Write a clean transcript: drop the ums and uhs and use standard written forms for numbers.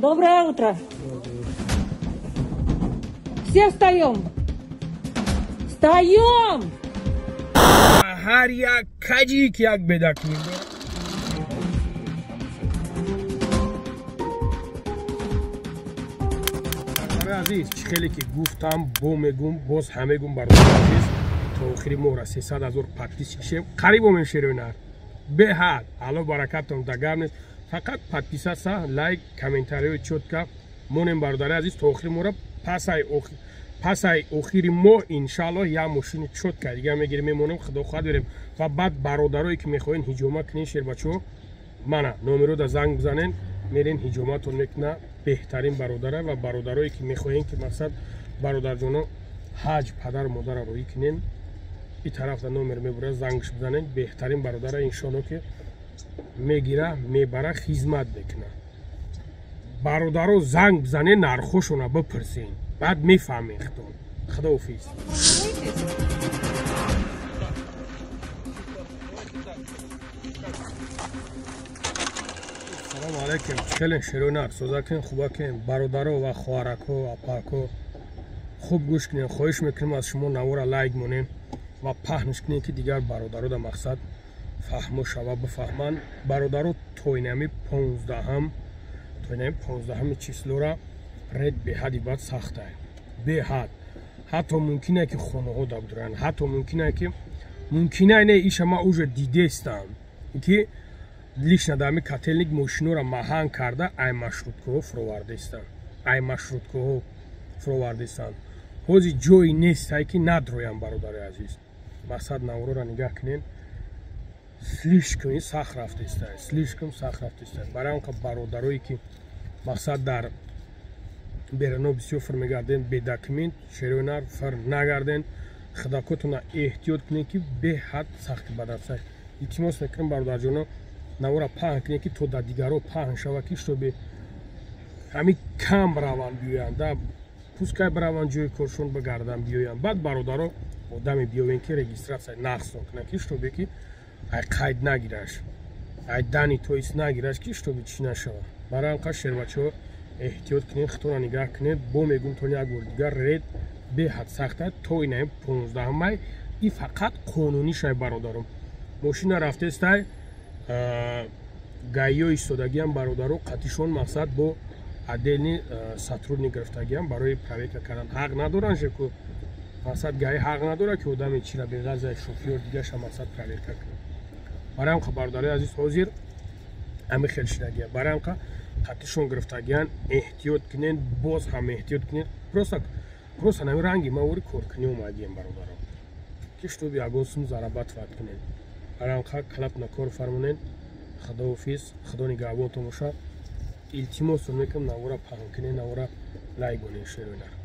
Доброе утро. Все встаем. Встаем! هر یک کجیک یک بدک می‌داره. عزیز خیلی که گفتم میگم باز همه گم برای عزیز تا آخری مهر 300,000 پادپیس کشیم قریب میشه رونر به حد الله برکتتون دگرم نیست فقط پادپیس است لایک کامنتاری و چوتکا مونم برداره عزیز تا آخری مهر پس ای آخری ماه انشالله یا ماشین چوتکا دیگه میگیریم میمونیم خدا خواهد بریم و بعد برادرایی که میخواین هجومه کنین شیر بچو منه نمره دا زنگ بزنین میرین هجومتون میکنه بهترین برادره و برادرایی که میخواین که مثلا برادر جونا حج پدر مادر روی کنین این طرف دا نمره میبره زنگش بزنین بهترین برادره انشالله که میگیره میبره خدمت میکنه برادرو زنگ بزنین نرخوشونه بپرسین بعد میفهمین خدا حافظ سلام علیکم چکلین شیرونر سوزاکین خوباکین برادرو و خوارکو و پاکو خوب گوش کنین خواهش میکنم از شما نوارا لایک مونین و پهنش کنین که دیگر برادرو در مقصد فهمو شوا بفهمن برادرو توینمی 15 چیسلو را رد به حدی باید سخته به حد حتی ممکنه که خونه ها دارن حتی ممکنه نه ایش ما اوجا دیده استم که لیش ندامی کاتلنیک ماشینو را مهان کرده ای مشروطکو فروارده استن حوزی جوی نیست هایی که ندرویم برادر عزیز مقصد نورو را نگاه کنین سلیش کنین سخ رفته است برای اون که برادرایی که مقصد در برنو بسیار فر میگردن به داکیمنت شیرونر فر نگردن خداکتون احتیاط کنین که به حد سخت بدرسه التماس میکنم برادر جونا نورا پهن کنین که تو در دیگرو پهن شوه که شو به همین کم بروان بیوین در پوسکای بروان جوی کرشون بگردن بیوین بعد برادرو آدمی بیوین که رجیستراسیون نقص کنه که شو به که ای قید نگیرش ای دانی تویس نگیرش که شو به چی نشوه برای انقدر شیر بچه احتیاط کنین خطور نگاه کنین با میگون تونی اگر دیگر رد به حد سخته توی نیم 15 مای ای فقط قانونی شای برادرم ماشین رفته استای گایی و ایستادگی هم برادرو قطیشون مقصد با عدلنی سطرونی گرفتگی هم برای پرویت کردن حق ندارن که مقصد گایی حق نداره که آدم چی را به غزه شوفیور دیگه شما مقصد پرویت کنه برای هم خبرداری عزیز حاضر همه خیلی شدگیه برای هم که قطیشون گرفتگیان احتیاط کنین باز هم احتیاط کنین پروست نمی رنگی ما اوری کور کنی اومدیم برادرم کشتو بیا گوسم ضربت فت کنین برای هم که کلپ نکار فرمونین خدا حافظ خدا نگهبان تو مشا التماس میکنم نورا پهن کنین نورا لایک کنین شیرونر